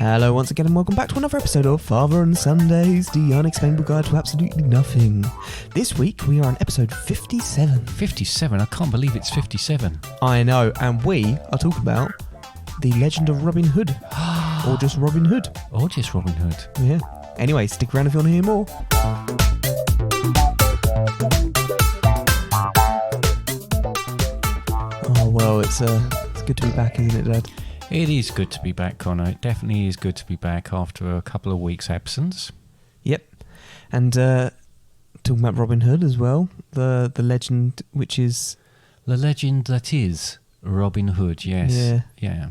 Hello once again and welcome back to another episode of Father on Sundays, the unexplainable guide to absolutely nothing. This week we are on episode 57. 57? I can't believe it's 57. I know, and we are talking about the legend of Robin Hood. Or just Robin Hood. Or just Robin Hood. Yeah. Anyway, stick around if you want to hear more. Oh well, it's good to be back, isn't it, Dad? It is good to be back, Connor. It definitely is good to be back after a couple of weeks' absence. Yep. And talking about Robin Hood as well, the legend which is... The legend that is Robin Hood, yes. Yeah.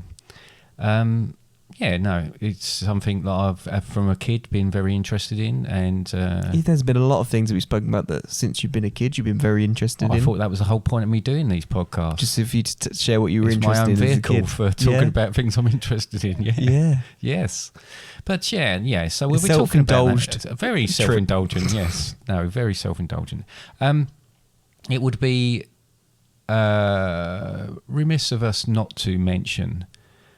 No, it's something that I've from a kid, been very interested in. And there's been a lot of things that we've spoken about that since you've been a kid, you've been very interested in. I thought that was the whole point of me doing these podcasts. Just if you share what you were interested in as a kid. It's my own vehicle for talking about things I'm interested in. Yeah. Yes. But yeah. So we'll be talking about that. Very self-indulgent. Yes. No, very self-indulgent. It would be remiss of us not to mention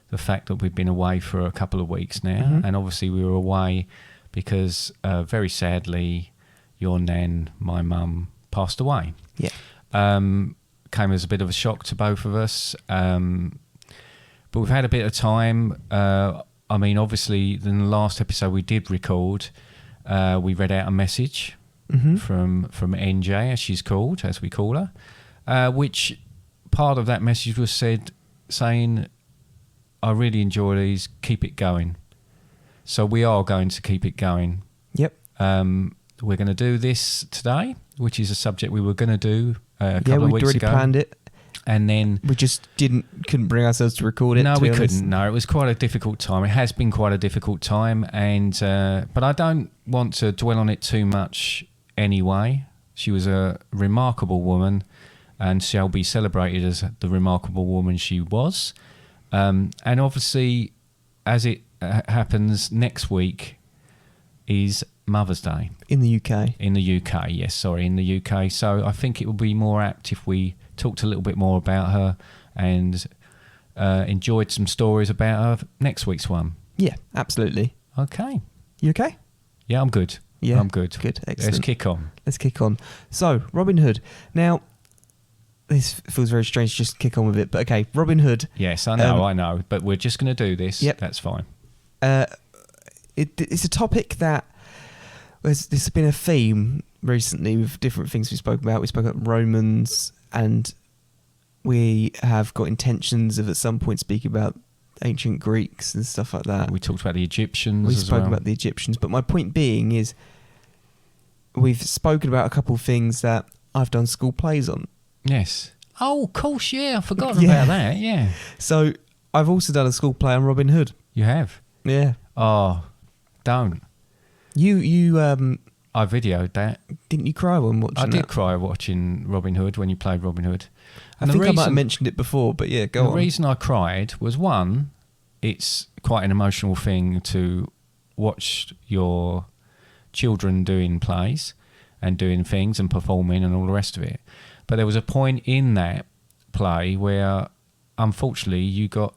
the fact that we've been away for a couple of weeks now, and obviously we were away because very sadly your nan, my mum, passed away. Yeah. Came as a bit of a shock to both of us, but we've had a bit of time. Obviously in the last episode we did record, we read out a message from NJ, as we call her, which part of that message was saying, I really enjoy these, keep it going. So we are going to keep it going. Yep. We're going to do this today, which is a subject we were going to do a couple of weeks ago. Yeah, we'd already planned it. And then... We just couldn't bring ourselves to record it. No, we couldn't. No, it was quite a difficult time. It has been quite a difficult time. But I don't want to dwell on it too much anyway. She was a remarkable woman and shall be celebrated as the remarkable woman she was. And obviously, as it happens, next week is Mother's Day. In the UK. In the UK, yes, sorry, in the UK. So I think it would be more apt if we talked a little bit more about her and enjoyed some stories about her next week's one. Yeah, absolutely. Okay. You okay? Yeah, I'm good. Yeah, I'm good. Good, excellent. Let's kick on. So, Robin Hood. Now... This feels very strange to just kick on with it, but okay, Robin Hood. Yes, I know, but we're just going to do this. Yep. That's fine. It's a topic that there's been a theme recently with different things we spoke about. We spoke about Romans, and we have got intentions of at some point speaking about ancient Greeks and stuff like that. We talked about the Egyptians. We spoke about the Egyptians, but my point being is we've spoken about a couple of things that I've done school plays on. Yes. Oh, of course, yeah. I've forgotten about that, yeah. So, I've also done a school play on Robin Hood. You have? Yeah. Oh, don't. You I videoed that. Didn't you cry when watching that? I did cry watching Robin Hood when you played Robin Hood. And I might have mentioned it before, but yeah, go on. The reason I cried was, one, it's quite an emotional thing to watch your children doing plays and doing things and performing and all the rest of it. But there was a point in that play where, unfortunately, you got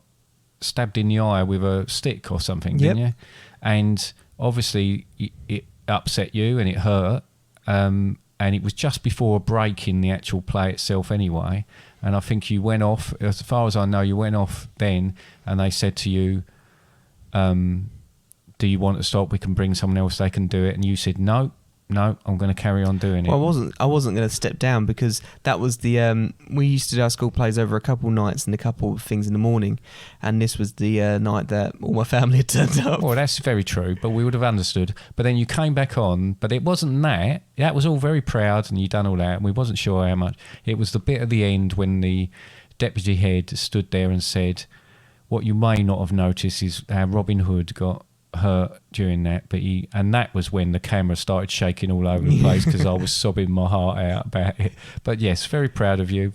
stabbed in the eye with a stick or something, didn't you? And obviously, it upset you and it hurt. And it was just before a break in the actual play itself anyway. And I think you went off, as far as I know, you went off then and they said to you, do you want to stop? We can bring someone else, they can do it. And you said, no, I'm going to carry on doing it. Well, I wasn't going to step down because that was the... we used to do our school plays over a couple nights and a couple of things in the morning, and this was the night that all my family had turned up. Well, that's very true, but we would have understood. But then you came back on, but it wasn't that. That was all very proud, and you done all that, and we wasn't sure how much. It was the bit at the end when the deputy head stood there and said, what you may not have noticed is how Robin Hood got hurt during that, and that was when the camera started shaking all over the place because I was sobbing my heart out about it. But yes, very proud of you.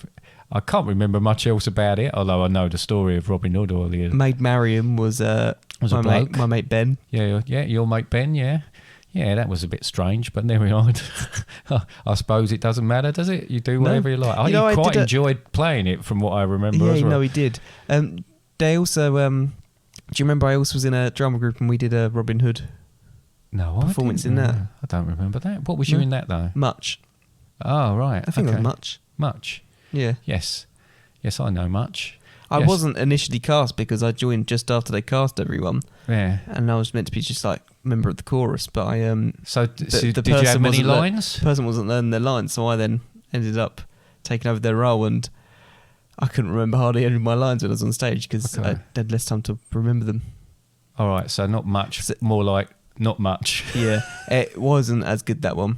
I can't remember much else about it, although I know the story of Robin Hood earlier. Maid Mariam was my mate Ben. Yeah, your mate Ben. Yeah, that was a bit strange, but never mind. I suppose it doesn't matter, does it? You do whatever you like. I quite enjoyed playing it, from what I remember. Yeah, as well. No, he did. They also Do you remember I also was in a drama group and we did a Robin Hood No, performance I didn't in that? know. I don't remember that. What was you No. in that though? Much. Oh, right. I think okay. it was Much. Much. Yeah. Yes. Yes, I know Much. I Yes. wasn't initially cast because I joined just after they cast everyone, Yeah. and I was meant to be just like member of the chorus, but I So, the did you person have many wasn't lear- lines? the person wasn't learning their lines, so I then ended up taking over their role, and I couldn't remember hardly any of my lines when I was on stage because Okay. I had less time to remember them. All right, so not much, So- more like not much. Yeah, it wasn't as good, that one.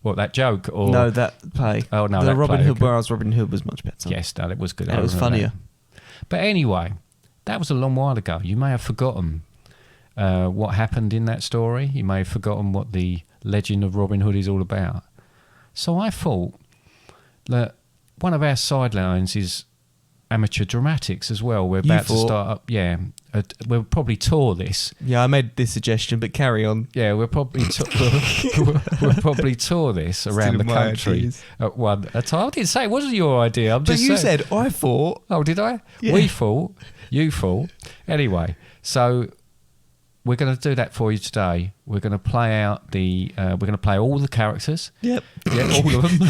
What, that joke? Or No, that play. Oh, no, the that Robin play, Hood, okay. where I was Robin Hood, was much better. Yes, no, it was good. And I it was remember funnier. that. But anyway, that was a long while ago. You may have forgotten what happened in that story. You may have forgotten what the legend of Robin Hood is all about. So I thought that one of our sidelines is amateur dramatics as well. We're You about to thought? start up. Yeah, we'll probably tour this. Yeah, I made this suggestion, but carry on. Yeah, we'll probably we'll probably tour this around the Stealing my country ideas. at one a time. I didn't say it wasn't your idea. I'm But just you saying. said, I thought. Oh, did I? Yeah. We thought. You thought. Anyway, so we're going to do that for you today. We're going to play out the. We're going to play all the characters. Yep. Yeah, all of them.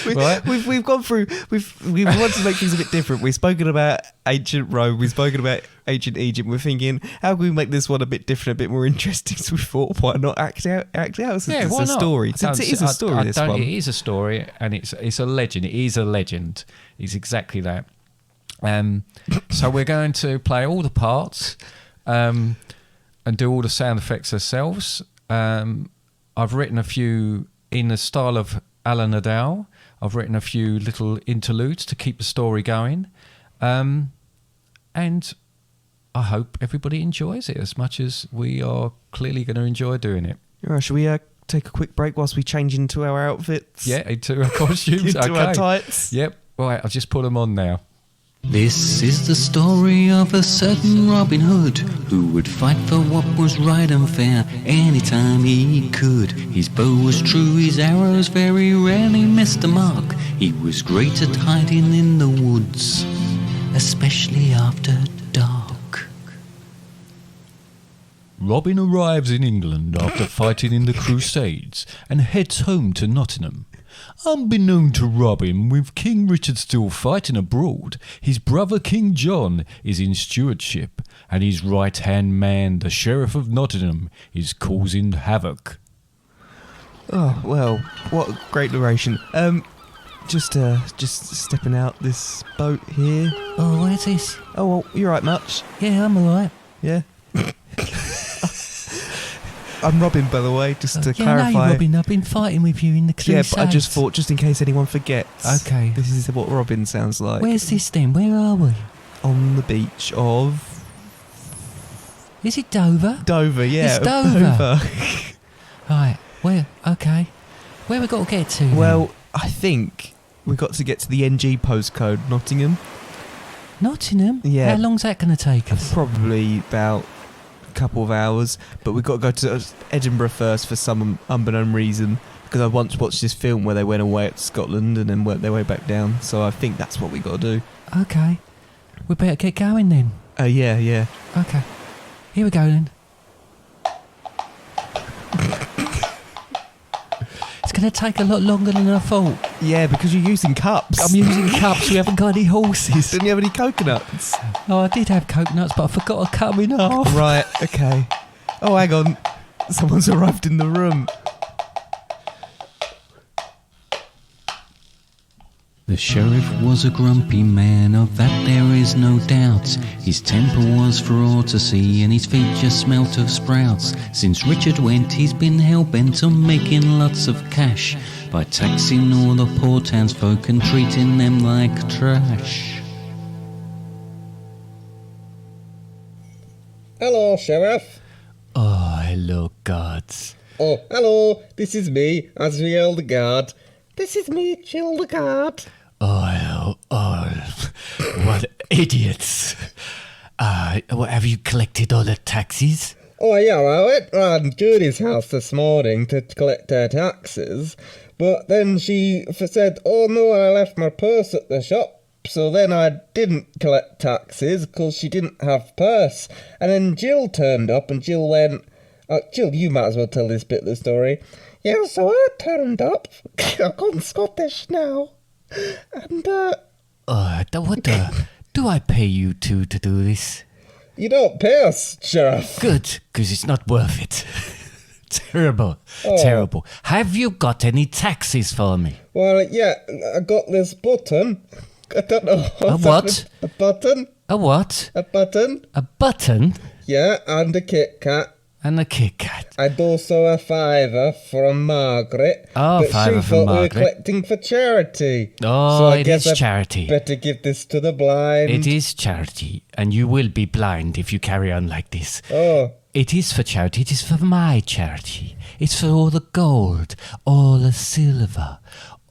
Right. We've gone through. We've wanted to make things a bit different. We've spoken about ancient Rome. We've spoken about ancient Egypt. We're thinking, how can we make this one a bit different, a bit more interesting? So we thought, why not act out? Since Yeah, it's why a not? story. Since it is a story. This one. It is a story, and it's a legend. It is a legend. It's exactly that. So we're going to play all the parts, and do all the sound effects ourselves. I've written a few in the style of Alan Nadal. I've written a few little interludes to keep the story going, and I hope everybody enjoys it as much as we are clearly going to enjoy doing it. All right, shall we take a quick break whilst we change into our outfits? Yeah, into our costumes. Into okay. our tights. Yep. Right, I'll just put them on now. This is the story of a certain Robin Hood who would fight for what was right and fair anytime he could. His bow was true, his arrows very rarely missed the mark. He was great at hiding in the woods, especially after dark. Robin arrives in England after fighting in the Crusades and heads home to Nottingham. Unbeknown to Robin, with King Richard still fighting abroad, his brother King John is in stewardship, and his right-hand man, the Sheriff of Nottingham, is causing havoc. Oh well, what a great narration. Just stepping out this boat here. Oh, where's this? Oh well, you're right, Much. Yeah, I'm alright. Yeah. I'm Robin, by the way, just to Yeah, I know clarify. you, Robin. I've been fighting with you in the Yeah, Crusades. but I just thought, just in case anyone forgets. Okay. This is what Robin sounds like. Where's this then? Where are we? On the beach of Is it Dover? Dover, yeah. It's Dover. Right, where? Okay. Where we got to get to then? Well, I think we got to get to the NG postcode, Nottingham. Nottingham? Yeah. How long's that going to take us? Probably about a couple of hours, but we've got to go to Edinburgh first for some unbeknown reason, because I once watched this film where they went away to Scotland and then worked their way back down, so I think that's what we got to do. Okay. We better get going then. Yeah. Okay. Here we go then. It's going to take a lot longer than I thought. Yeah, because you're using cups. I'm using cups, we haven't got any horses. Didn't you have any coconuts? Oh, I did have coconuts, but I forgot to cut them in half. Right, okay. Oh, hang on. Someone's arrived in the room. The sheriff was a grumpy man, of that there is no doubt. His temper was for all to see, and his feet just smelt of sprouts. Since Richard went, he's been hell-bent on making lots of cash by taxing all the poor townsfolk and treating them like trash. Hello, Sheriff. Oh, hello, gods. Oh, hello. This is me, Azriel the Guard. This is me, Chill the Guard. Oh, what idiots. Have you collected all the taxes? Oh, yeah, I went round Judy's house this morning to collect her taxes, but then she said, oh no, I left my purse at the shop. So then I didn't collect taxes because she didn't have purse. And then Jill turned up and Jill went, Jill, you might as well tell this bit of the story. Yeah, so I turned up. I've gone Scottish now. And, Do I pay you two to do this? you don't pay us, Sheriff. Good, because it's not worth it. Terrible, Oh. terrible. Have you got any taxes for me? Well, yeah, I got this button. I don't know. A what? A button? A what? A button? A button Yeah, and a Kit Kat. and a Kit Kat. And also a $5 from Margaret. Oh, but $5 she from thought we were Margaret. collecting for charity. Oh, so I it guess is I charity. better give this to the blind. It is charity, and you will be blind if you carry on like this. Oh, It is for charity. It is for my charity. It's for all the gold, all the silver,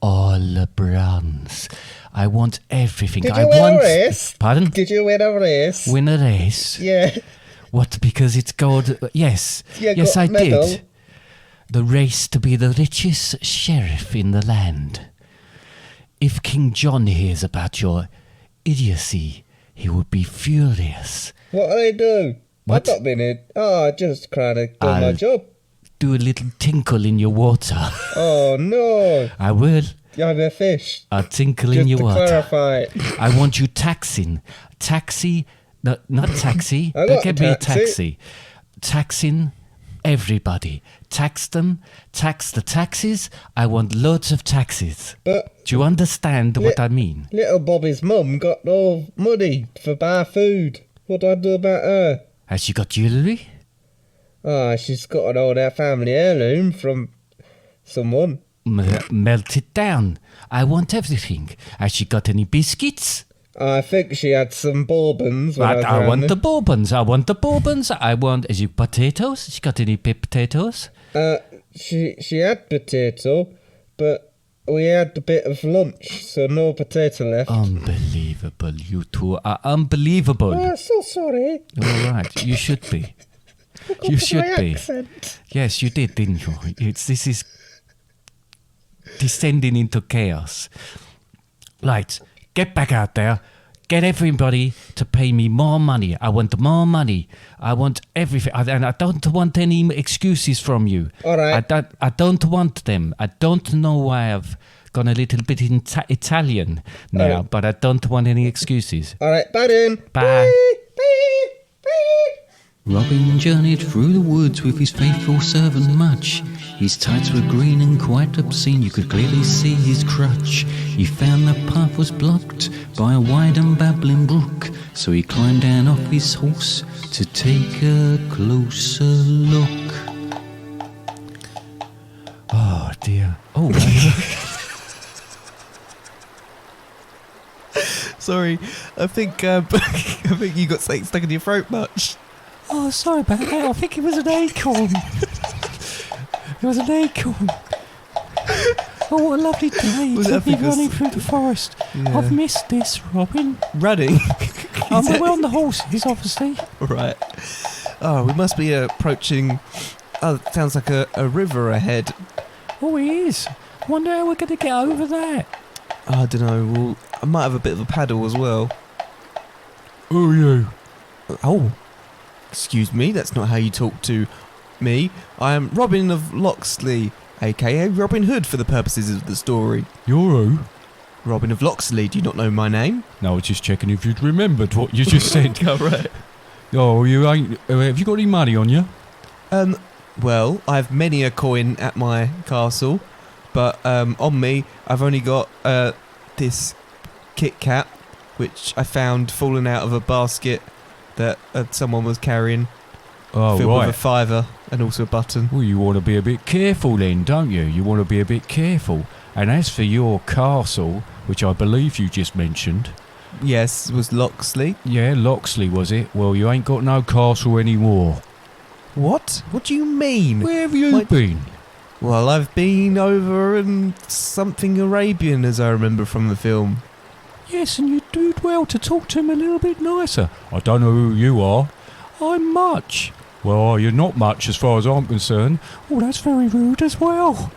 all the bronze. I want everything. did I you win want. a race? Pardon? Did you win a race? Win a race? Yeah. What? Because it's gold? Yes. Yeah, Yes, got I medal. did. The race to be the richest sheriff in the land. If King John hears about your idiocy, he would be furious. What did I do? What? I've not been in. Oh, I just trying to do my I'll- job. Do a little tinkle in your water. Oh, no. I will. I'm a fish. I'll tinkle Just in your to water. clarify. I want you taxing. Taxi. No, not taxi. I Don't got get me a taxi. taxi. Taxing everybody. Tax them. Tax the taxes. I want loads of taxes. But Do you understand what I mean? little Bobby's mum got no money for buy food. What do I do about her? Has she got jewellery? Ah, she's got an old family heirloom from someone. Melt it down. I want everything. Has she got any biscuits? I think she had some bourbons when I was I around want there. the bourbons. I want the bourbons. I want. Is it potatoes? She got any potatoes? She had potato, but we had a bit of lunch, so no potato left. Unbelievable. You two are unbelievable. Oh, so sorry. All right. You should be. Forgot You my should be. accent. Yes, you did, didn't you? This is descending into chaos. Right. Get back out there. Get everybody to pay me more money. I want more money. I want everything. And I don't want any excuses from you. All right. I don't want them. I don't know why I've gone a little bit Italian now, All right. but I don't want any excuses. All right, bye then. Bye. Bye. Bye. Robin journeyed through the woods with his faithful servant Much. His tights were green and quite obscene, you could clearly see his crutch. He found the path was blocked by a wide and babbling brook, so he climbed down off his horse to take a closer look. Oh dear. Oh, Sorry, I think I think you got something stuck in your throat much. oh, sorry about that. I think it was an acorn. It was an acorn. Oh, what a lovely day Was to that be because- running through the forest. Yeah. I've missed this, Robin. Running. We're on the horses, obviously. Right. Oh, we must be approaching. Oh, it sounds like a river ahead. Oh, it is. Wonder how we're going to get over that. I don't know. Well, I might have a bit of a paddle as well. Oh, you. Oh, excuse me. That's not how you talk to me. I am Robin of Locksley, aka Robin Hood, for the purposes of the story. You're who? Robin of Locksley. Do you not know my name? No, I was just checking if you'd remembered what you just said. Oh, right. Oh, you ain't. Have you got any money on you? Well, I've many a coin at my castle, but on me, I've only got this Kit Kat, which I found falling out of a basket that someone was carrying, Oh, filled right. with a $5 and also a button. Well, you want to be a bit careful then, don't you? You want to be a bit careful. And as for your castle, which I believe you just mentioned, Yes, it was Locksley. yeah, Locksley was it? Well, you ain't got no castle anymore. What? What do you mean? Where have you My- been? Well, I've been over in something Arabian, as I remember from the film. Yes, and you do well to talk to him a little bit nicer. I don't know who you are. I'm Much. Well, you're not much as far as I'm concerned. Oh, that's very rude as well.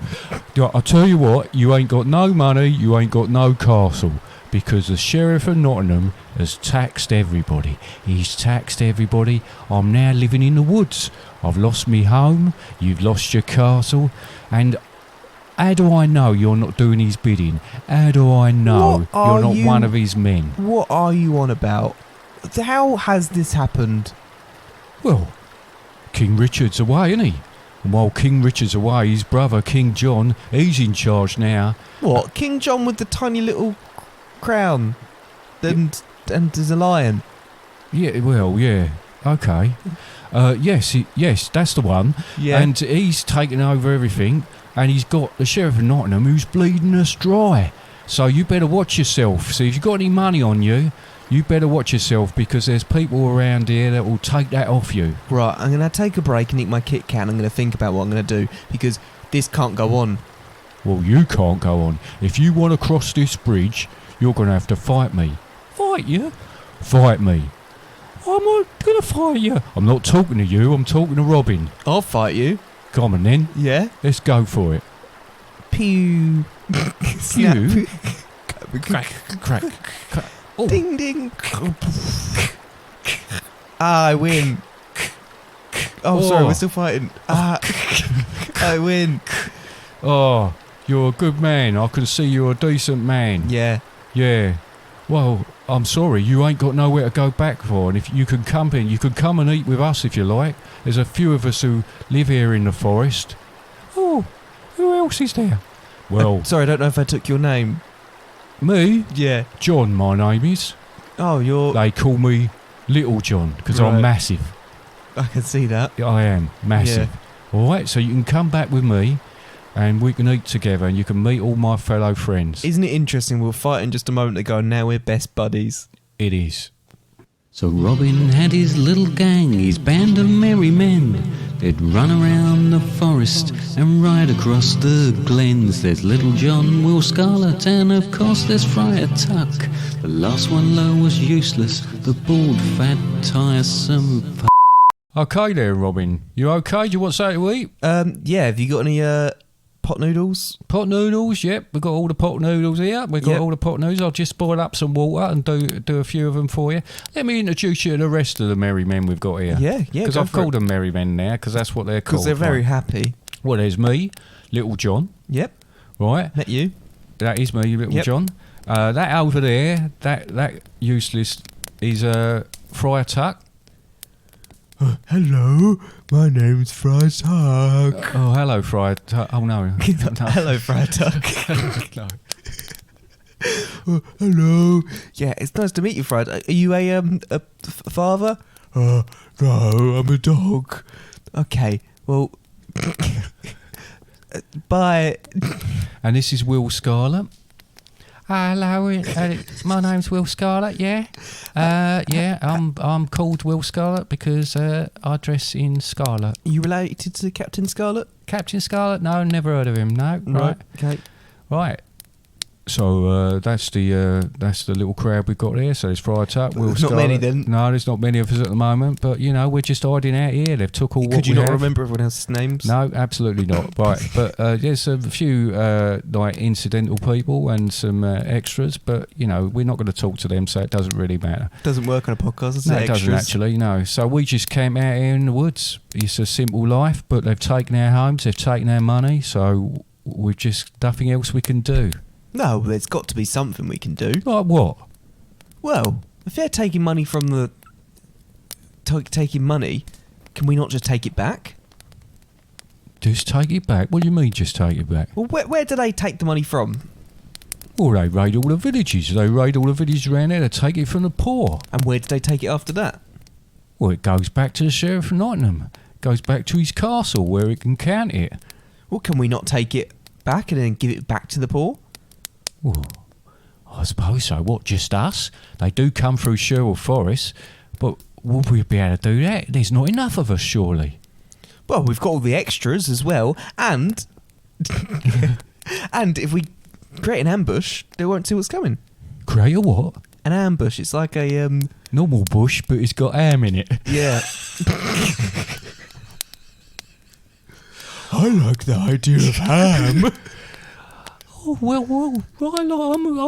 Yeah, I'll tell you what, you ain't got no money, you ain't got no castle. because the Sheriff of Nottingham has taxed everybody. He's taxed everybody. I'm now living in the woods. I've lost me home, you've lost your castle, and how do I know you're not doing his bidding? How do I know you're not one of his men? What are you on about? How has this happened? Well, King Richard's away, isn't he? And while King Richard's away, his brother King John, he's in charge now. What? King John with the tiny little crown and there's a lion. Yeah, well, yeah, okay. Yes, that's the one. Yeah. And he's taken over everything, and he's got the Sheriff of Nottingham who's bleeding us dry. So you better watch yourself. So if you've got any money on you, you better watch yourself, because there's people around here that will take that off you. Right, I'm going to take a break and eat my Kit Kat. I'm going to think about what I'm going to do, because this can't go on. Well, you can't go on. If you want to cross this bridge, you're going to have to fight me. Fight you? Fight me. I'm not going to fight you. I'm not talking to you, I'm talking to Robin. I'll fight you. Come on then. Yeah? Let's go for it. Pew. Pew. Crack, crack, crack. Oh. Ding, ding. I win. Oh, sorry, we're still fighting. I win. Oh, you're a good man. I can see you're a decent man. Yeah. Yeah. Well, I'm sorry, you ain't got nowhere to go back for, and if you can come in, you can come and eat with us if you like. There's a few of us who live here in the forest. Oh, who else is there? Well, Sorry, I don't know if I took your name. me? Yeah. John, my name is. Oh, you're... They call me Little John, because Right. I'm massive. I can see that. I am massive. Alright, so you can come back with me, and we can eat together, and you can meet all my fellow friends. Isn't it interesting? We were fighting just a moment ago, and now we're best buddies. It is. So Robin had his little gang, his band of merry men. They'd run around the forest and ride across the glens. There's Little John, Will Scarlet, and of course there's Friar Tuck. The last one low was useless, the bald, fat, tiresome Okay there, Robin. You okay? Do you want something to eat? Yeah, have you got any pot noodles? Pot noodles, yep. We've got all the pot noodles here. We've got Yep. all the pot noodles. I'll just boil up some water and do a few of them for you. Let me introduce you to the rest of the merry men we've got here. Yeah, Because go I've for it. called them merry men now, because that's what they're called. Because they're very right? happy. Well, there's me, Little John, Yep, right? met you. That is me, Little Yep. John. That over there, that useless is Friar Tuck. Hello, my name's Friar Tuck. Oh, hello, Friar Tuck. Oh, no. No. Hello, Friar Tuck. No. Hello. Yeah, it's nice to meet you, Friar. Are you a father? No, I'm a dog. Okay, well, bye. And this is Will Scarlet. Hello, my name's Will Scarlet. Yeah, I'm called Will Scarlet because I dress in scarlet. Are you related to Captain Scarlet? Captain Scarlet? No, never heard of him. No, right, Okay. right. So that's the little crowd we've got there. So there's Friar Tuck, Will There's Scarlet. not many then. No, there's not many of us at the moment. But you know, we're just hiding out here. They've took all what Could you we not have. remember everyone else's names? No, absolutely not. Right, but there's a few like incidental people and some extras, but you know we're not going to talk to them, so it doesn't really matter. Doesn't work on a podcast, does No, it? it doesn't actually. No, so we just came out here in the woods. It's a simple life, but they've taken our homes, they've taken our money, so we've just nothing else we can do. No, there's got to be something we can do. Like what? Well, if they're taking money from the... taking money, can we not just take it back? Just take it back? What do you mean, just take it back? Well, where do they take the money from? Well, they raid all the villages. They raid all the villages around there to take it from the poor. And where do they take it after that? Well, it goes back to the Sheriff of Nottingham. It goes back to his castle where he can count it. Well, can we not take it back and then give it back to the poor? Well, I suppose so. What, just us? They do come through Sherwood Forest, but would we be able to do that? There's not enough of us, surely. Well, we've got all the extras as well, and... and if we create an ambush, they won't see what's coming. Create a what? An ambush, it's like a, Normal bush, but it's got ham in it. Yeah. I like the idea of ham. Oh, well,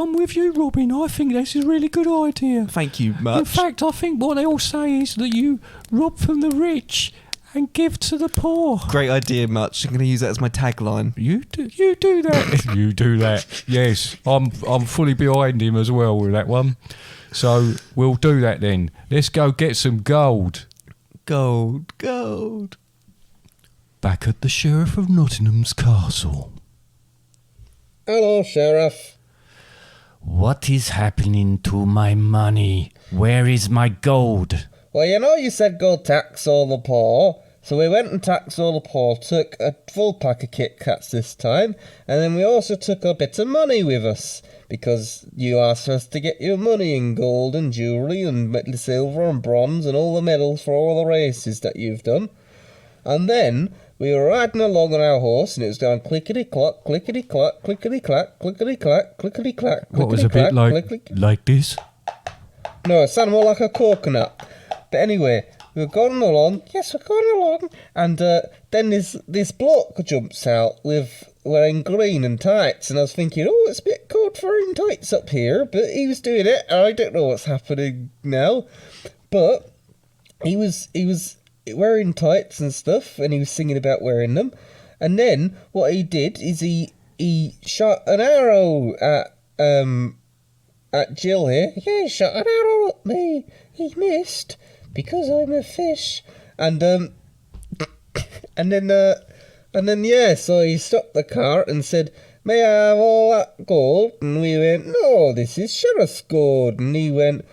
I'm with you, Robin. I think this is a really good idea. Thank you much. In fact, I think what they all say is that you rob from the rich and give to the poor. Great idea, Much. I'm going to use that as my tagline. You do that. You do that. Yes, I'm fully behind him as well with that one. So we'll do that then. Let's go get some gold. Gold. Back at the Sheriff of Nottingham's castle. Hello, Sheriff. What is happening to my money? Where is my gold? Well, you said go tax all the poor. So we went and taxed all the poor, took a full pack of Kit Kats this time, and then we also took a bit of money with us, because you asked us to get your money in gold and jewellery and silver and bronze and all the medals for all the races that you've done. And then we were riding along on our horse, and it was going clickety-clock, clickety-clock, clickety-clack, clickety-clack, clickety-clack, What was a bit like this? No, it sounded more like a coconut. But anyway, we're going along, and then this bloke jumps out wearing green and tights, and I was thinking, oh, it's a bit cold for wearing tights up here, but he was doing it, and I don't know what's happening now. But he was wearing tights and stuff, and he was singing about wearing them, and then what he did is he shot an arrow at Jill here. Yeah, he shot an arrow at me. He missed because I'm a fish. And then so he stopped the cart and said, "May I have all that gold?" And we went, "No, this is sheriff's gold." And he went,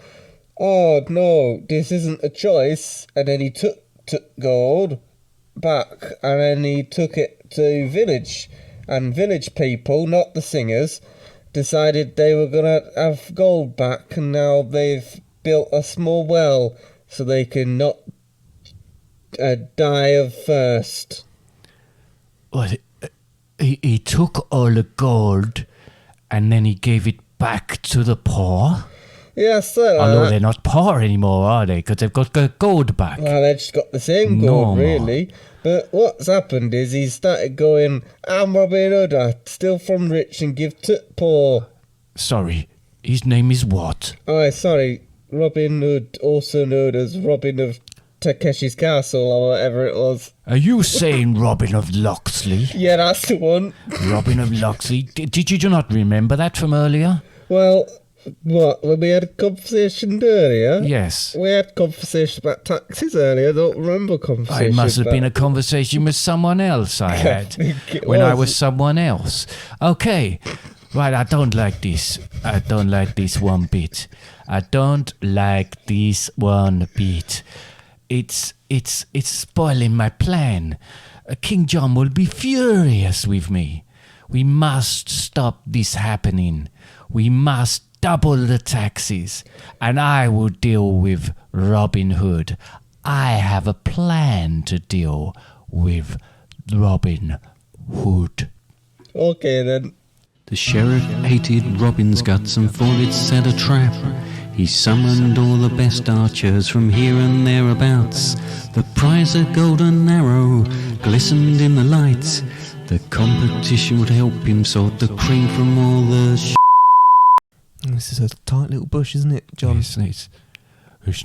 "Oh no, this isn't a choice." And then he took gold back, and then he took it to village, and village people, not the singers, decided they were going to have gold back, and now they've built a small well so they can not die of thirst. Well, he took all the gold and then he gave it back to the poor? Yes, sir. Although they're not poor anymore, are they? Because they've got the gold back. Well, they've just got the same gold, really. But what's happened is he started going, "I'm Robin Hood, I steal from rich and give to poor." Sorry, his name is what? Oh, sorry, Robin Hood, also known as Robin of Takeshi's Castle, or whatever it was. Are you saying Robin of Locksley? Yeah, that's the one. Robin of Locksley? Did you not remember that from earlier? Well, what, when we had a conversation earlier? Yes. We had a conversation about taxes earlier. I don't remember conversation. It must have been a conversation with someone else I had when I was someone else. Okay, right, I don't like this. I don't like this one bit. I don't like this one bit. It's spoiling my plan. King John will be furious with me. We must stop this happening. We must double the taxes, and I will deal with Robin Hood. I have a plan to deal with Robin Hood. Okay, then. The sheriff hated Robin's guts and thought it set a trap. He summoned all the best archers from here and thereabouts. The prize, a golden arrow, glistened in the light. The competition would help him sort the cream from all the This is a tight little bush, isn't it, John? It's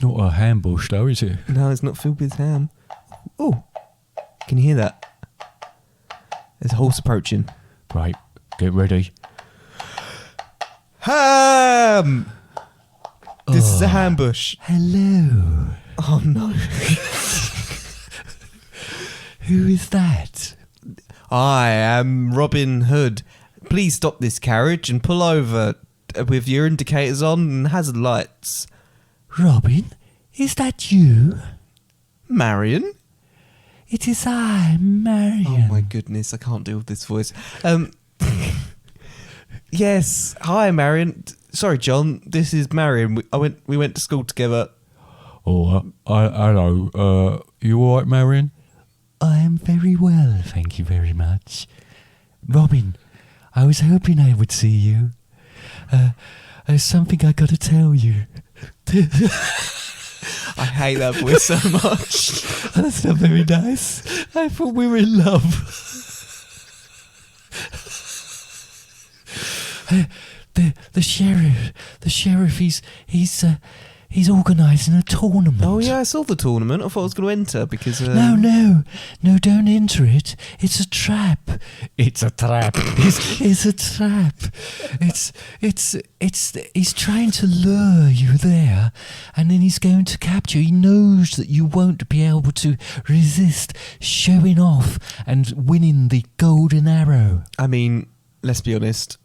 not a ham bush, though, is it? No, it's not filled with ham. Oh, can you hear that? There's a horse approaching. Right, get ready. Ham! This is a ham bush. Hello. Oh, no. Who is that? I am Robin Hood. Please stop this carriage and pull over with your indicators on and hazard lights. Robin, is that you? Marion? It is I, Marion. Oh my goodness, I can't deal with this voice. Yes, hi Marion. Sorry, John. This is Marion. We went to school together. Oh, hello. You all right, Marion? I am very well, thank you very much. Robin, I was hoping I would see you. There's something I got to tell you. I hate that voice so much. That's not very nice. I thought we were in love. The sheriff, he's organising a tournament. Oh yeah, I saw the tournament. I thought I was going to enter because. No, don't enter it. It's a trap. It's a trap. It's a trap. He's trying to lure you there, and then he's going to capture. He knows that you won't be able to resist showing off and winning the golden arrow. I mean, let's be honest.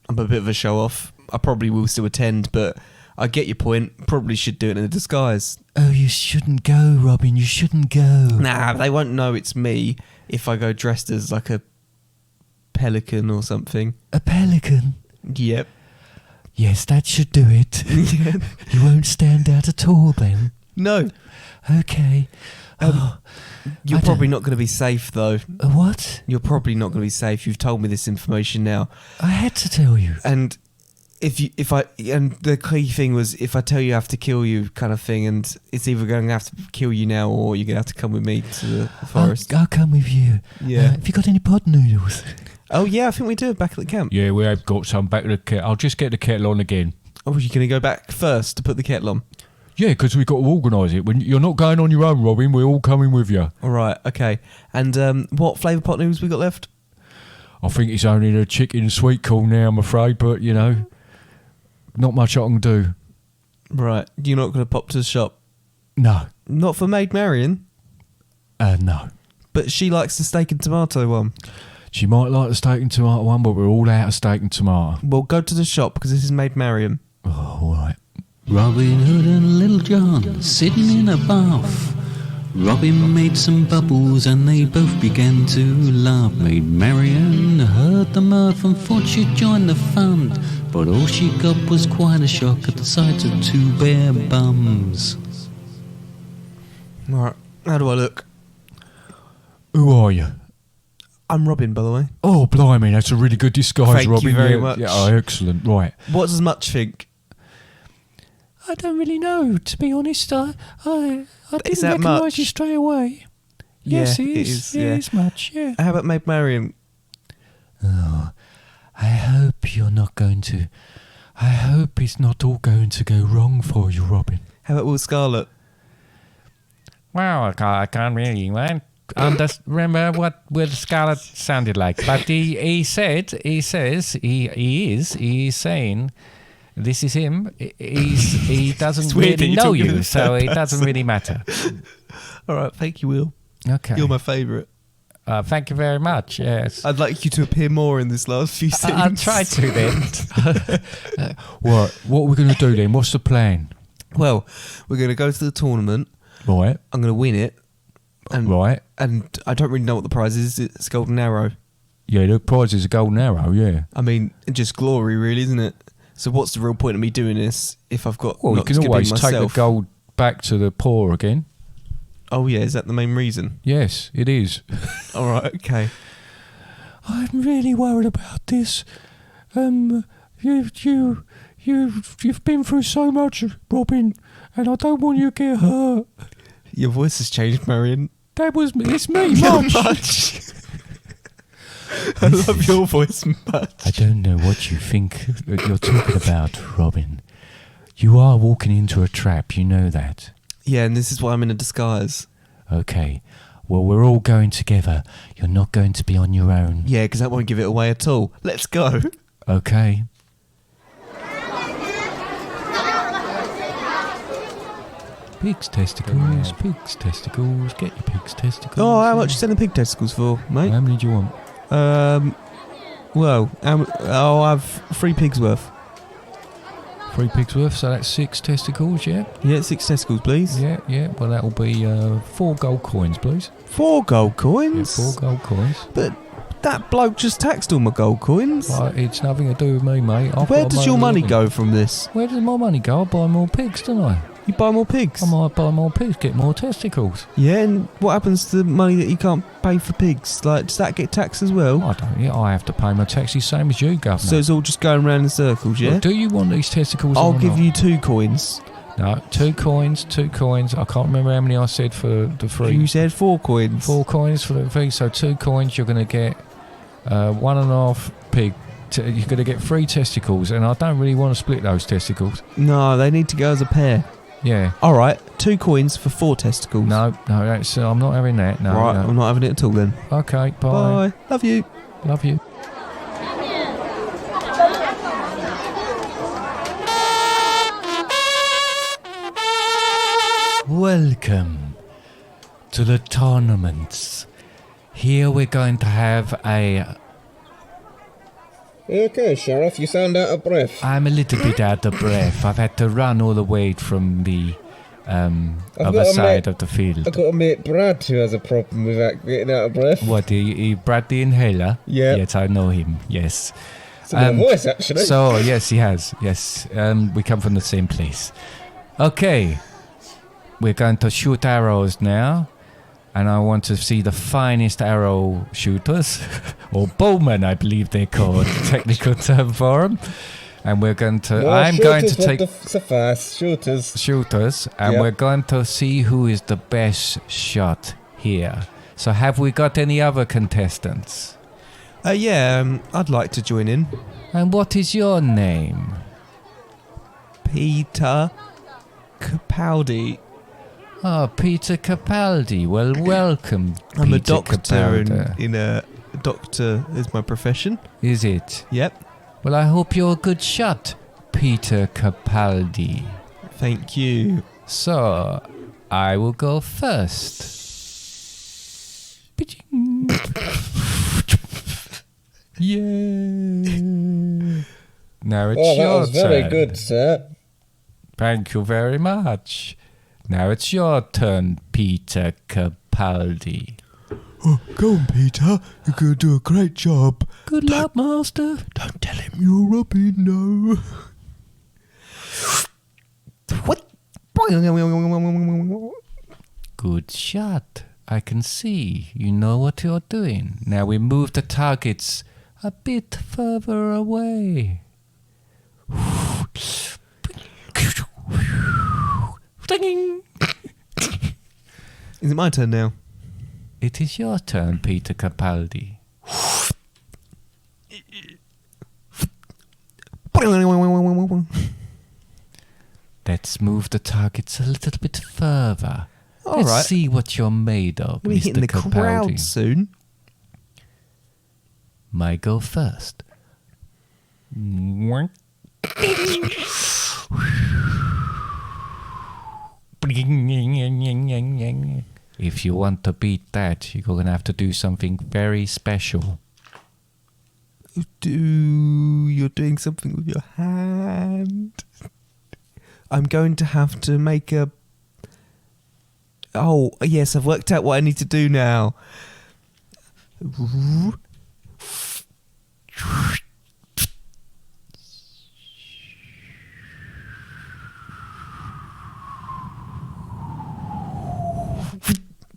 I'm a bit of a show off. I probably will still attend, but I get your point. Probably should do it in a disguise. Oh, you shouldn't go, Robin. You shouldn't go. Nah, they won't know it's me if I go dressed as like a pelican or something. A pelican? Yep. Yes, that should do it. Yeah. You won't stand out at all then. No. Okay. You're I probably don't- not going to be safe though. What? You're probably not going to be safe. You've told me this information now. I had to tell you. And and the key thing was if I tell you I have to kill you kind of thing, and it's either going to have to kill you now or you're going to have to come with me to the forest. I'll come with you. Yeah. Have you got any pot noodles? Oh yeah, I think we do back at the camp. Yeah, we have got some back at the kettle. I'll just get the kettle on again. Oh, you're going to go back first to put the kettle on? Yeah, because we've got to organise it. When you're not going on your own, Robin, we're all coming with you. All right, okay. And what flavour pot noodles we got left? I think it's only the chicken and sweet corn now, I'm afraid, but, you know, not much I can do. Right, you're not going to pop to the shop? No. Not for Maid Marian? No. But she likes the steak and tomato one. She might like the steak and tomato one, but we're all out of steak and tomato. Well, go to the shop because this is Maid Marian. Oh, all right. Robin Hood and Little John sitting in a bath. Robin made some bubbles and they both began to laugh. Maid Marian heard the mirth and thought she'd join the fun, but all she got was quite a shock at the sight of two bare bums. All right, how do I look? Who are you? I'm Robin, by the way. Oh, blimey, that's a really good disguise, Thank you Robin. very Yeah, much. Yeah, oh, excellent. Right. What does Much think? I don't really know, to be honest. I Is didn't that recognise much? you straight away. Yes, Yeah, it it is. is, Yeah, yeah. it's much, yeah. How about Maid Marian? Oh, I hope you're not going to... I hope it's not all going to go wrong for you, Robin. How about Will Scarlet? Well, I can't really remember what Will Scarlet sounded like, but he says saying, this is him. He doesn't It's weird that really you're know talking to you, the so third it doesn't really matter. All right, thank you, Will. Okay. You're my favourite. Thank you very much. Yes. I'd like you to appear more in this last few scenes. I'll try to then. What are we going to do then? What's the plan? Well, we're going to go to the tournament. Right, I'm going to win it. And, right. And I don't really know what the prize is. It's Golden Arrow. Yeah, the prize is a golden arrow, yeah. I mean, just glory, really, isn't it? So what's the real point of me doing this if I've got Well, you not can just gonna be always take the myself? gold back to the poor again. Oh, yeah, is that the main reason? Yes, it is. All right, okay. I'm really worried about this. You've been through so much, Robin, and I don't want you to get hurt. Your voice has changed, Marion. It's me, Much. Much. I love your voice much. I don't know what you think that you're talking about, Robin. You are walking into a trap, you know that. Yeah, and this is why I'm in a disguise. Okay. Well, we're all going together. You're not going to be on your own. Yeah, because that won't give it away at all. Let's go. Okay. Pig's testicles, get your pig's testicles. Oh, how much you selling pig testicles for, mate? How many do you want? Well, I'll have 3 pigs worth. 3 pigs worth, so that's 6 testicles, yeah? Yeah, 6 testicles, please. Yeah. Well, that'll be 4 gold coins, please. 4 gold Yeah, coins? 4 gold coins. But that bloke just taxed all my gold coins. Right, it's nothing to do with me, mate. Where does your money go from this? Where does my money go? I buy more pigs, don't I? You buy more pigs? I might buy more pigs, get more testicles. Yeah, and what happens to the money that you can't pay for pigs? Like, does that get taxed as well? I don't. Yeah, I have to pay my taxes same as you, governor. So it's all just going round in circles, yeah? Well, do you want these testicles? I'll or give not? you 2 coins. No, 2 coins. I can't remember how many I said for the 3. You said 4 coins. 4 coins for the 3. So 2 coins. You're going to get 1.5 pig you're going to get 3 testicles, and I don't really want to split those testicles. No, they need to go as a pair. Yeah. All right, 2 coins for 4 testicles. No, that's, I'm not having that. No. Right, no. I'm not having it at all then. Okay, bye. Bye. Love you. Love you. Welcome to the tournaments. Here we're going to have a... Okay, Sheriff, you sound out of breath. I'm a little bit out of breath. I've had to run all the way from the other side of the field. I've got a mate, Brad, who has a problem with getting out of breath. What, he Brad the Inhaler? Yeah. Yes, I know him, yes. It's a good voice, actually. So, yes, he has, yes. We come from the same place. Okay, we're going to shoot arrows now. And I want to see the finest arrow shooters, or bowmen, I believe they're called, technical term for them. And we're going to, I'm going to take suffice. shooters, and we're going to see who is the best shot here. So have we got any other contestants? I'd like to join in. And what is your name? Peter Capaldi. Oh, Peter Capaldi. Well, welcome, I'm Peter a doctor, Capaldi. in a doctor is my profession. Is it? Yep. Well, I hope you're a good shot, Peter Capaldi. Thank you. So, I will go first. Yeah. Now it's Oh, that your was very turn. good, sir. Thank you very much. Now it's your turn, Peter Capaldi. Oh, go on, Peter. You're going to do a great job. Good luck, Master. Don't tell him you're Robin, no. What? Good shot. I can see. You know what you're doing. Now we move the targets a bit further away. Ding. Is it my turn now? It is your turn, Peter Capaldi. Let's move the targets a little bit further. Let's right. see what you're made of, We're Mr. hitting the Capaldi. crowd soon. My go first. If you want to beat that, you're going to have to do something very special. You're doing something with your hand. I'm going to have to make a... Oh, yes, I've worked out what I need to do now.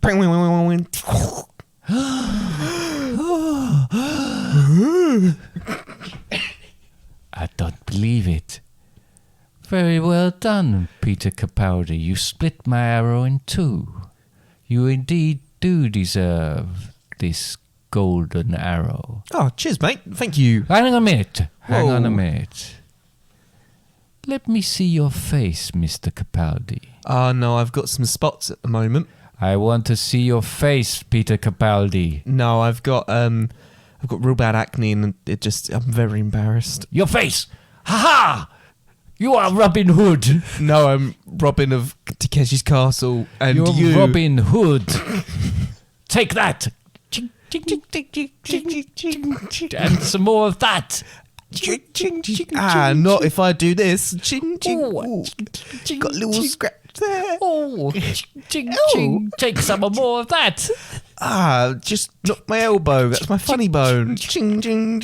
I don't believe it. Very well done, Peter Capaldi. You split my arrow in 2. You indeed do deserve this golden arrow. Oh, cheers, mate. Thank you. Hang on a minute. Hang on a Whoa. minute. Let me see your face, Mr. Capaldi. Oh, no, I've got some spots at the moment. I want to see your face, Peter Capaldi. No, I've got real bad acne and I'm very embarrassed. Your face! Ha ha! You are Robin Hood. No, I'm Robin of Takeshi's Castle, and You're you... Robin Hood. Take that. And some more of that. Not if I do this. Ching, ching. Ooh. Ooh. Got a little scratch there. Oh, ching, ching. Take some more of that. Just knocked my elbow. That's my funny bone. Ching, ching,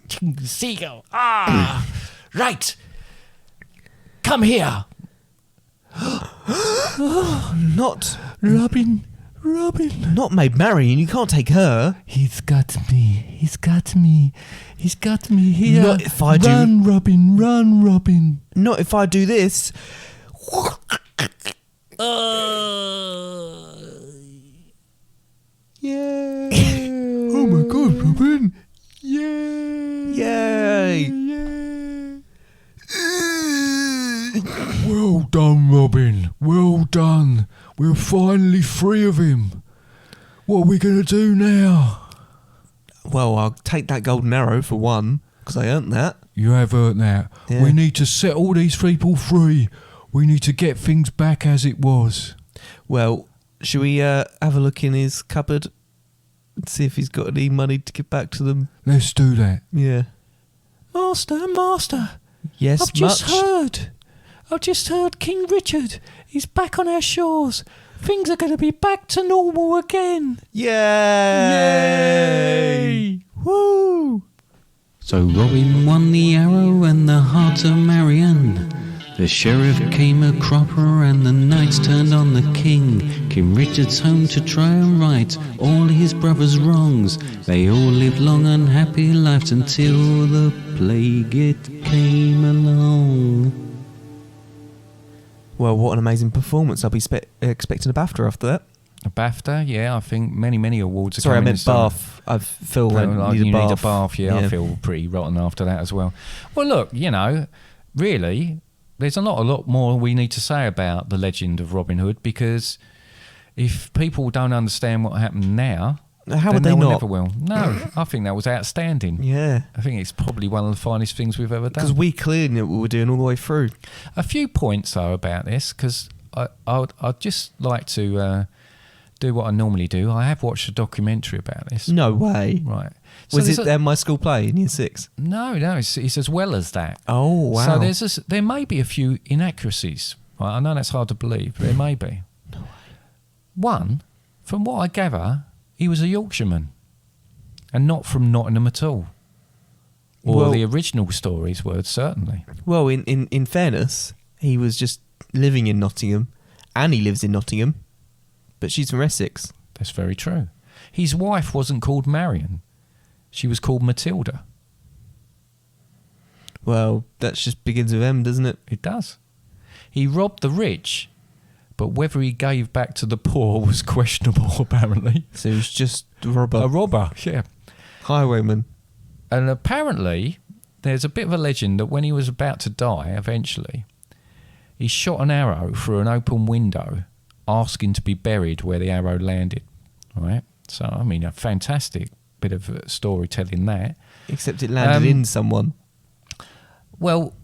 ching. Seagull. Right. Come here. Not Robin. not Maid Marian. You can't take her. He's got me. He's got me here. Not if I do- Run, Robin. Not if I do this. Yeah. Oh my God, Robin. Yeah. done, Robin. Well done. We're finally free of him. What are we going to do now? Well, I'll take that golden arrow for one, because I earned that. You have earned that. Yeah. We need to set all these people free. We need to get things back as it was. Well, should we have a look in his cupboard and see if he's got any money to give back to them? Let's do that. Yeah. Master. Yes, I've just heard King Richard. He's back on our shores. Things are going to be back to normal again. Yay! Woo! So Robin won the arrow and the heart of Marianne. The sheriff came a cropper and the knights turned on the king. King Richard's home to try and right all his brothers' wrongs. They all lived long and happy lives until the plague it came along. Well, what an amazing performance. I'll be expecting a BAFTA after that. A BAFTA, yeah, I think many awards are Sorry, I coming. meant bath. I feel like You need need a a bath. bath, yeah, I feel pretty rotten after that as well. Well, look, really, there's a lot more we need to say about the legend of Robin Hood, because if people don't understand what happened now, How would they no one not? ever will. No, I think that was outstanding. Yeah. I think it's probably one of the finest things we've ever Because done. we clearly knew what we were doing all the way through. A few points though about this, because I'd just like to do what I normally do. I have watched a documentary about this. No way. Right. So Was there's it my school play in year 6? No, it's as well as that. Oh, wow. So there may be a few inaccuracies. Right? I know that's hard to believe, but there may be. No way. One, from what I gather, he was a Yorkshireman and not from Nottingham at all. Or Well- the original stories were, certainly. Well, in fairness, he was just living in Nottingham, and he lives in Nottingham, but she's from Essex. That's very true. His wife wasn't called Marion. She was called Matilda. Well, that just begins with M, doesn't it? It does. He robbed the rich, but whether he gave back to the poor was questionable, apparently. So he was just a robber. A robber, yeah. Highwayman. And apparently, there's a bit of a legend that when he was about to die, eventually, he shot an arrow through an open window, asking to be buried where the arrow landed. Right? So, I mean, a fantastic bit of storytelling there. Except it landed in someone. Well,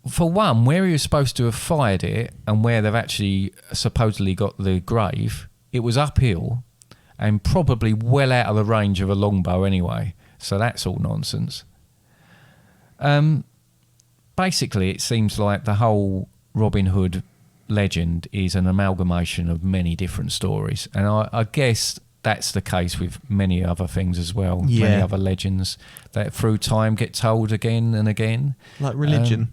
for one, where he was supposed to have fired it and where they've actually supposedly got the grave, it was uphill and probably well out of the range of a longbow anyway. So that's all nonsense. Basically, it seems like the whole Robin Hood legend is an amalgamation of many different stories. And I guess that's the case with many other things as well. Yeah. Many other legends that through time get told again and again. Like religion.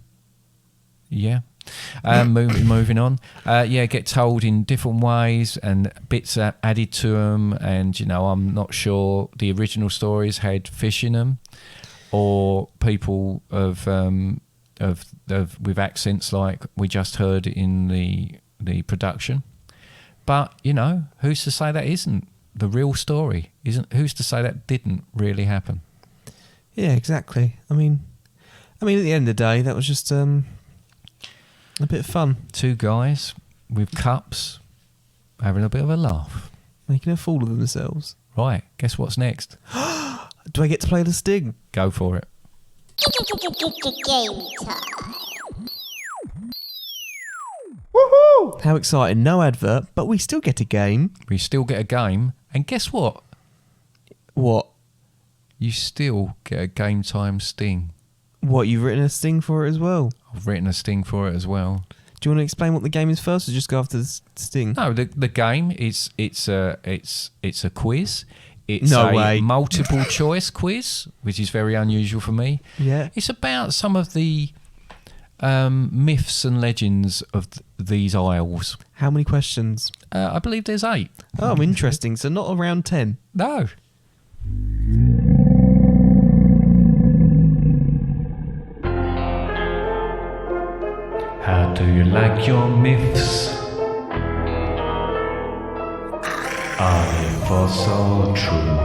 Yeah. Moving on. Get told in different ways and bits added to them. And, I'm not sure the original stories had fish in them or people of with accents like we just heard in the production. But, who's to say that isn't the real story? Who's to say that didn't really happen? Yeah, exactly. I mean, at the end of the day, that was just a bit of fun. Two guys with cups having a bit of a laugh. Making a fool of themselves. Right, guess what's next? Do I get to play the sting? Go for it. Game time. Woohoo! How exciting. No advert, but we still get a game. We still get a game. And guess what? What? You still get a game time sting. What, you've written a sting for it as well? I've written a sting for it as well. Do you want to explain what the game is first, or just go after the sting? No, the game it's a quiz. It's No a way. multiple choice quiz, which is very unusual for me. Yeah. It's about some of the myths and legends of these isles. How many questions? I believe there's 8. Oh, interesting. So not around 10. No. How do you like your myths? Are they false or true?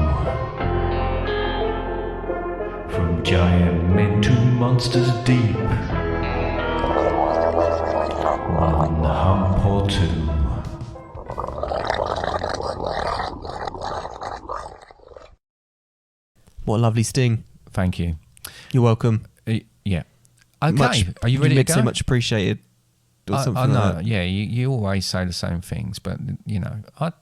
From giant men to monsters deep. One What a lovely sting. Thank you. You're welcome. Yeah. Okay. Are you ready to go? So much appreciated. Or I something know. like that. Yeah, you always say the same things, but I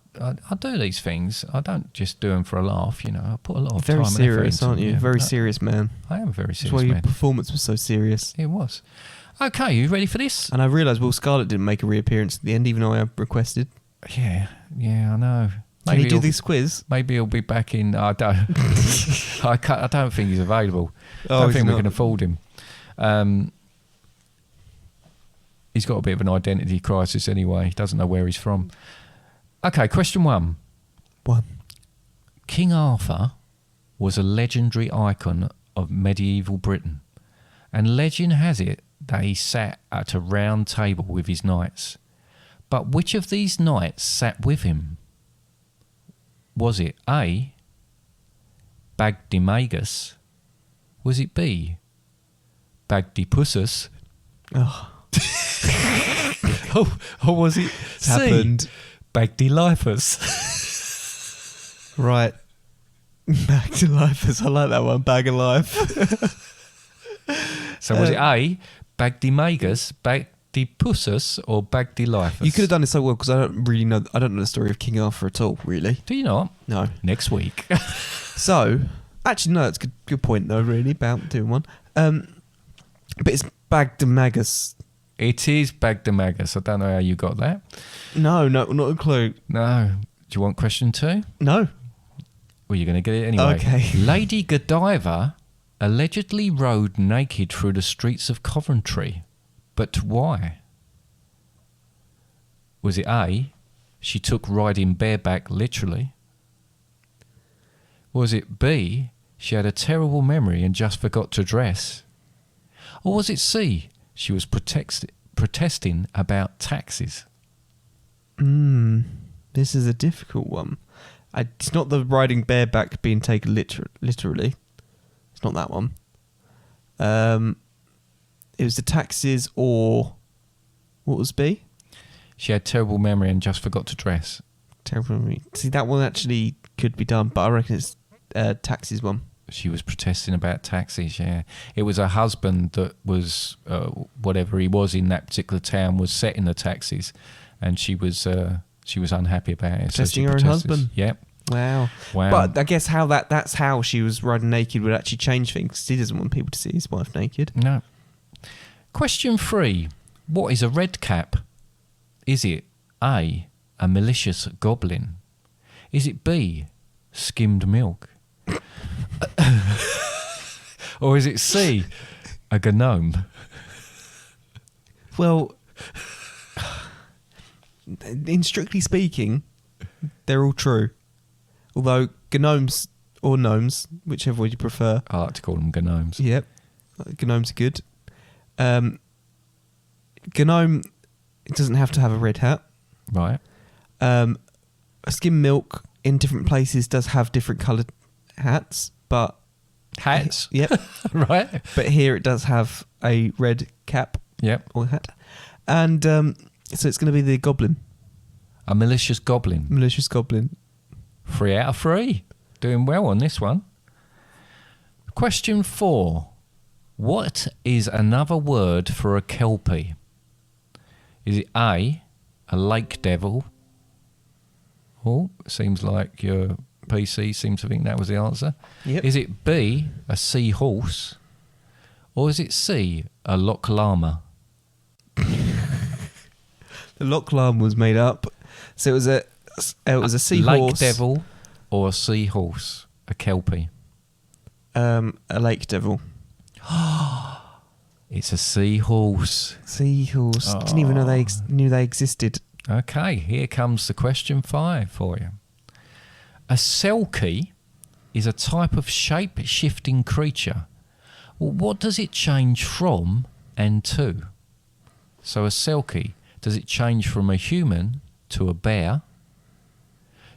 do these things. I don't just do them for a laugh. I put a lot of Very time serious, and effort into aren't them, you? yeah. Very serious man. I am a very That's serious why your man. performance was so serious. It was. Okay, you ready for this? And I realised Will Scarlett didn't make a reappearance at the end, even though I requested. Yeah, I know. Can he do he'll- this quiz? Maybe he'll be back in. I don't. I don't think he's available. I Oh, don't he's think we not. can afford him. He's got a bit of an identity crisis anyway. He doesn't know where he's from. Okay, question 1. One. King Arthur was a legendary icon of medieval Britain, and legend has it that he sat at a round table with his knights. But which of these knights sat with him? Was it A, Bagdemagus? Was it B, Bagdepussus? Oh, Or was it it's happened. Bagdelifus? Right. Back to life. I like that one. Bag of life. So was it A, Bagdemagus, Bagdepussus, or Bagdelifus? You could have done it so well because I don't know the story of King Arthur at all, really. Do you not? No. Next week. So, actually, no, it's a good point, though, really, about doing one. But it's Bagdemagus. It is Bagdemagus. I don't know how you got that. No, not a clue. No. Do you want question 2? No. Well, you're going to get it anyway. Okay. Lady Godiva allegedly rode naked through the streets of Coventry. But why? Was it A, she took riding bareback literally? Was it B, she had a terrible memory and just forgot to dress? Or was it C, she was protesting about taxes? This is a difficult one. It's not the riding bareback being taken literally. It's not that one. It was the taxes or... What was B? She had terrible memory and just forgot to dress. Terrible memory. See, that one actually could be done, but I reckon it's taxes one. She was protesting about taxes, yeah. It was her husband that was, whatever he was in that particular town, was setting the taxes, and she was unhappy about it. Protesting her own husband? Yep. Wow. But I guess that's how she was riding naked would actually change things. He doesn't want people to see his wife naked. No. Question 3. What is a red cap? Is it A, a malicious goblin? Is it B, skimmed milk? Or is it C, a gnome? Well, in strictly speaking, they're all true. Although gnomes or gnomes, whichever way you prefer. I like to call them gnomes. Yep, gnomes are good. Gnome, it doesn't have to have a red hat. Right. Skim milk in different places does have different coloured hats, but Hats? yep. Right. But here it does have a red cap Yep. or hat, and so it's going to be the goblin, A malicious goblin. malicious goblin. 3 out of 3. Doing well on this one. Question 4. What is another word for a kelpie? Is it A, a lake devil? Oh, seems like your PC seems to think that was the answer. Yep. Is it B, a seahorse? Or is it C, a loch llama? The loch llama was made up, so it was a seahorse, Lake devil or a seahorse? A kelpie. a lake devil, It's a seahorse. seahorse. Didn't even know knew they existed. Okay, here comes the question 5 for you. A selkie is a type of shape-shifting creature. Well, what does it change from and to? So a selkie, does it change from a human to a bear?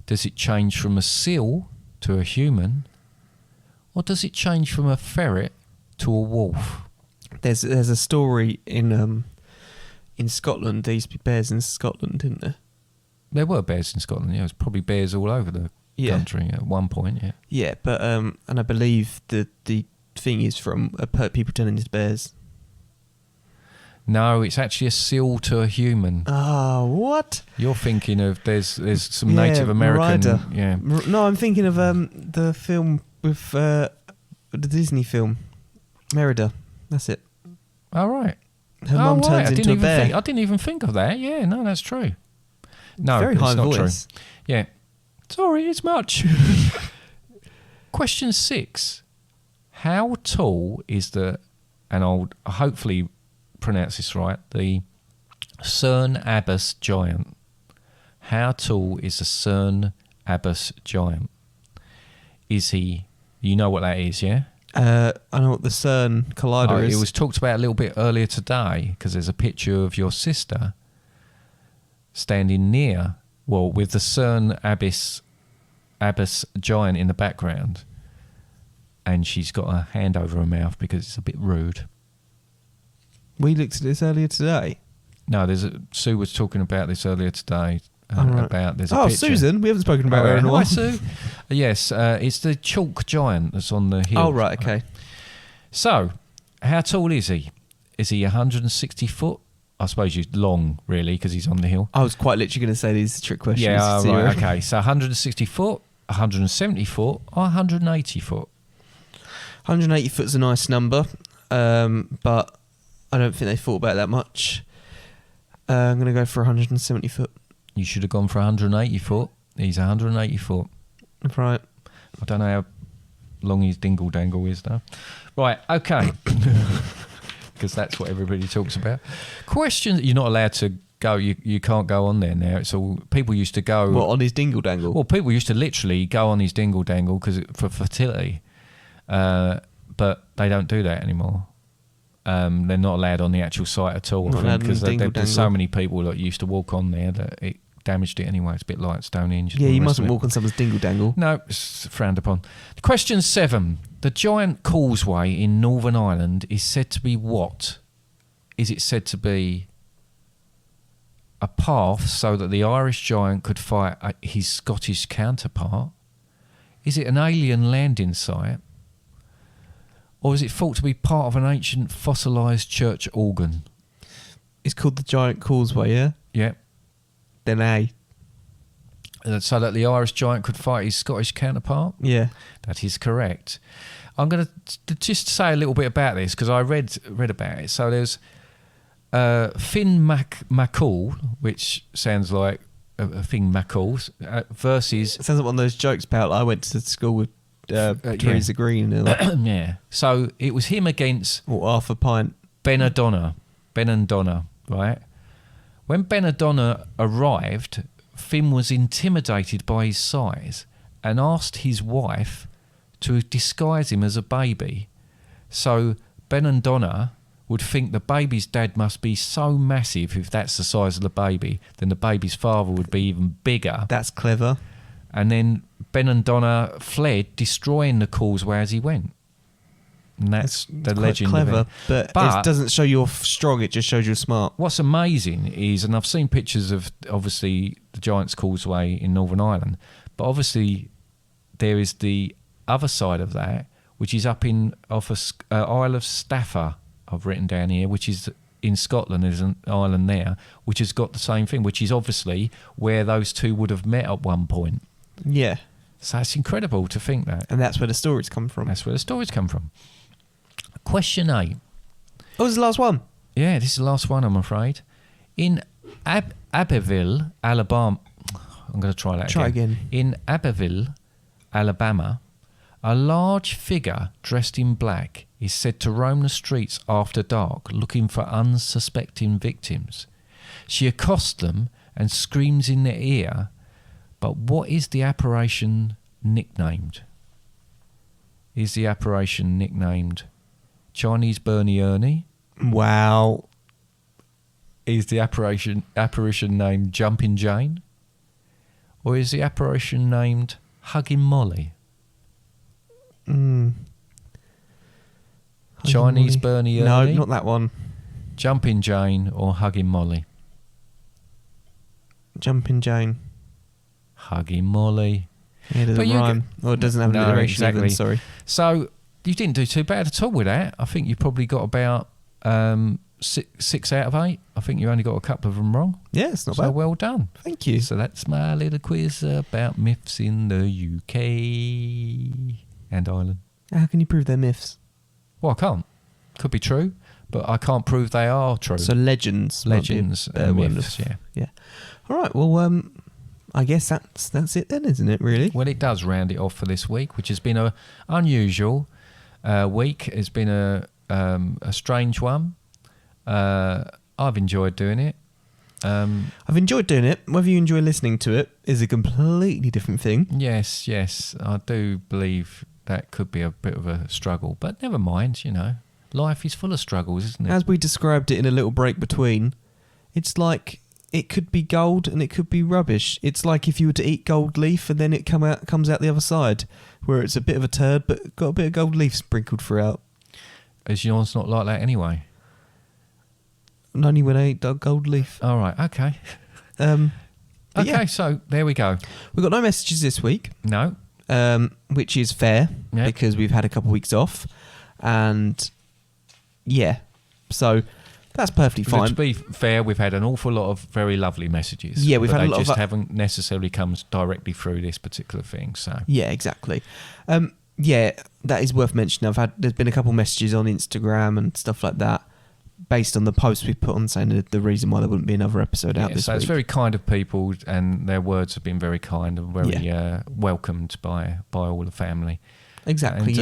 Does it change from a seal to a human? Or does it change from a ferret to a wolf? There's a story in Scotland. There used to be bears in Scotland, didn't there? There were bears in Scotland. Yeah, there's probably bears all over the country at one point. Yeah. Yeah, but and I believe the thing is from people turning into bears. No, it's actually a seal to a human. Oh, what? You're thinking of there's some Native American. Merida. Yeah. No, I'm thinking of the film with the Disney film, Merida. That's it. All right. Her mum turns into a bear. I didn't even think of that. Yeah, no, that's true. No, Very it's high not voice. true. Yeah. Sorry, it's much. Question 6. How tall is and I'll hopefully pronounce this right, the Cern Abbas giant? How tall is the Cern Abbas giant? Is he, you know what that is, yeah? I know what the CERN collider is. It was talked about a little bit earlier today because there's a picture of your sister standing near, with the Cern Abbas giant in the background, and she's got her hand over her mouth because it's a bit rude. We looked at this earlier today. No, Sue was talking about this earlier today. Right. About there's a picture. Susan, we haven't spoken about her in a while. Hi, Sue. Yes, it's the chalk giant that's on the hill. Oh, right, okay. So, how tall is he? Is he 160 foot? I suppose he's long, really, because he's on the hill. I was quite literally going to say these trick questions. Yeah, right, okay. So 160 foot, 170 foot, or 180 foot? 180 foot's a nice number, but I don't think they thought about that much. I'm going to go for 170 foot. You should have gone for 180 foot. He's 180 foot. Right. I don't know how long his dingle dangle is, though. Right, okay. Because that's what everybody talks about. Question: you're not allowed to go. You can't go on there now. It's all people used to go. What, on his dingle dangle? Well, people used to literally go on his dingle dangle for fertility, but they don't do that anymore. They're not allowed on the actual site at all. Not I think because dingle there's so many people that used to walk on there that it damaged it anyway. It's a bit like Stonehenge. Yeah, you mustn't walk on someone's dingle dangle. No, it's frowned upon. Question 7. The giant causeway in Northern Ireland is said to be what? Is it said to be a path so that the Irish giant could fight his Scottish counterpart? Is it an alien landing site? Or is it thought to be part of an ancient fossilised church organ? It's called the Giant Causeway, yeah? Yeah. Then A. So that the Irish giant could fight his Scottish counterpart? Yeah. That is correct. I'm going to just say a little bit about this because I read about it. So there's Finn McCall, which sounds like a Finn McCall, versus... It sounds like one of those jokes about I went to school with Teresa Green. Like, yeah. So it was him against... Or Arthur Pint. Ben O'Donnell, right? When Ben O'Donnell arrived, Finn was intimidated by his size and asked his wife to disguise him as a baby. So Ben O'Donnell would think the baby's dad must be so massive, if that's the size of the baby, then the baby's father would be even bigger. That's clever. And then Ben O'Donnell fled, destroying the causeway as he went. And that's the legend clever, of it. but it doesn't show you're strong, it just shows you're smart. What's amazing is, and I've seen pictures of obviously the Giant's Causeway in Northern Ireland, but obviously there is the other side of that, which is up off Isle of Staffa, I've written down here, which is in Scotland. There's an island there which has got the same thing, which is obviously where those two would have met at one point. Yeah. So it's incredible to think that. And that's where the stories come from. That's where the stories come from. Question 8. What was the last one? Yeah, this is the last one, I'm afraid. In Abbeville, Alabama... I'm going to try that Try again. In Abbeville, Alabama, a large figure dressed in black is said to roam the streets after dark looking for unsuspecting victims. She accosts them and screams in their ear, but what is the apparition nicknamed? Is the apparition nicknamed Chinese Bernie Ernie? Wow. Is the apparition named Jumping Jane? Or is the apparition named Hugging Molly? Chinese Bernie Ernie? No, not that one. Jumping Jane or Hugging Molly? Jumping Jane. Hugging Molly. Yeah, it doesn't rhyme. Or it doesn't have an alliteration even, sorry. So you didn't do too bad at all with that. I think you probably got about 6 out of 8. I think you only got a couple of them wrong. Yeah, it's not bad. So well done. Thank you. So that's my little quiz about myths in the UK and Ireland. How can you prove they're myths? Well, I can't. Could be true, but I can't prove they are true. So legends. Legends and myths, yeah. All right, well, I guess that's it then, isn't it, really? Well, it does round it off for this week, which has been a unusual week. It's been a strange one. I've enjoyed doing it. I've enjoyed doing it. Whether you enjoy listening to it is a completely different thing. Yes. I do believe that could be a bit of a struggle, but never mind, Life is full of struggles, isn't it? As we described it in a little break between, it's like it could be gold and it could be rubbish. It's like if you were to eat gold leaf and then it comes out the other side, where it's a bit of a turd but got a bit of gold leaf sprinkled throughout. Is yours not like that anyway? Only when I eat gold leaf. All right, okay. So there we go. We've got no messages this week. No. Which is fair because we've had a couple of weeks off. And yeah, so that's perfectly fine. To be fair, we've had an awful lot of very lovely messages. Yeah, we've had a lot of... They just of... haven't necessarily come directly through this particular thing, so... Yeah, exactly. Yeah, that is worth mentioning. There's been a couple of messages on Instagram and stuff like that based on the posts we put on saying the reason why there wouldn't be another episode out this week. It's very kind of people, and their words have been very kind and very welcomed by all the family. Exactly,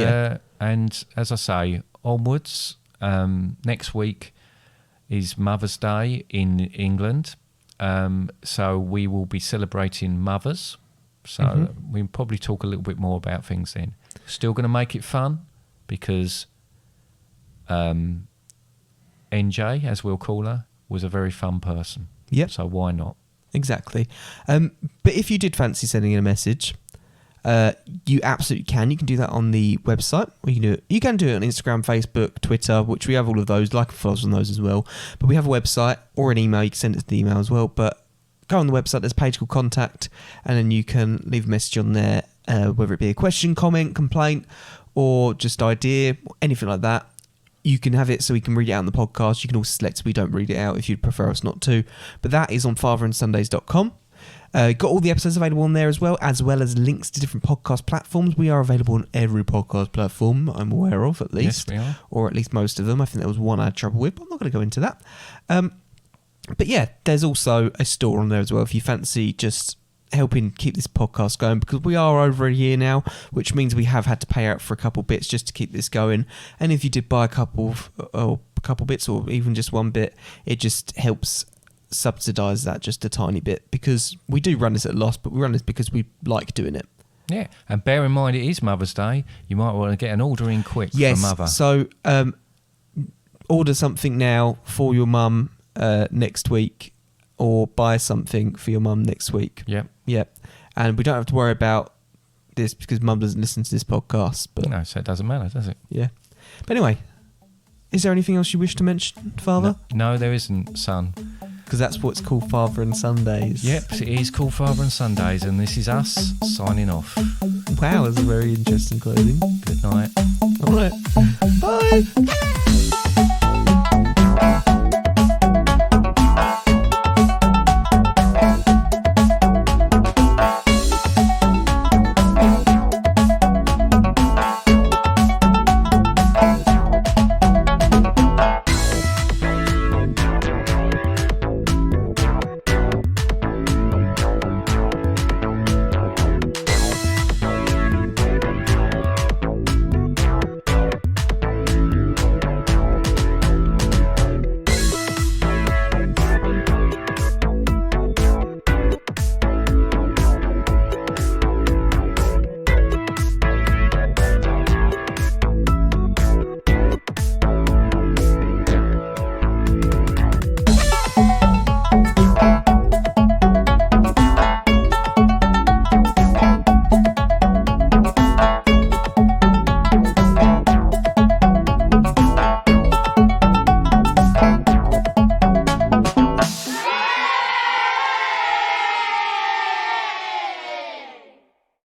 and as I say, onwards, next week is Mother's Day in England. So we will be celebrating mothers. So we'll probably talk a little bit more about things then. Still going to make it fun because NJ, as we'll call her, was a very fun person. Yep. So why not? Exactly. But if you did fancy sending in a message, you absolutely can. You can do that on the website. Or you can do it on Instagram, Facebook, Twitter, which we have all of those. Like and follow us on those as well. But we have a website or an email. You can send it to the email as well. But go on the website. There's a page called Contact, and then you can leave a message on there, whether it be a question, comment, complaint, or just idea, anything like that. You can have it so we can read it out on the podcast. You can also select so we don't read it out if you'd prefer us not to. But that is on fatherandsundays.com. Got all the episodes available on there as well as links to different podcast platforms. We are available on every podcast platform I'm aware of, at least. Yes, we are. Or at least most of them. I think there was one I had trouble with, but I'm not going to go into that. But yeah, there's also a store on there as well if you fancy just helping keep this podcast going, because we are over a year now, which means we have had to pay out for a couple bits just to keep this going. And if you did buy a couple bits or even just one bit, it just helps subsidise that just a tiny bit, because we do run this at a loss, but we run this because we like doing it. Yeah, and bear in mind it is Mother's Day. You might want to get an order in quick for Mother. So order something now for your mum next week, or buy something for your mum next week. Yep. And we don't have to worry about this because mum doesn't listen to this podcast. But no, so it doesn't matter, does it? Yeah. But anyway, is there anything else you wish to mention, Father? No, there isn't, son. Because that's what's called Father and Sundays. Yep, it is called Father and Sundays, and this is us signing off. Wow, that's a very interesting closing. Good night. All right. Bye.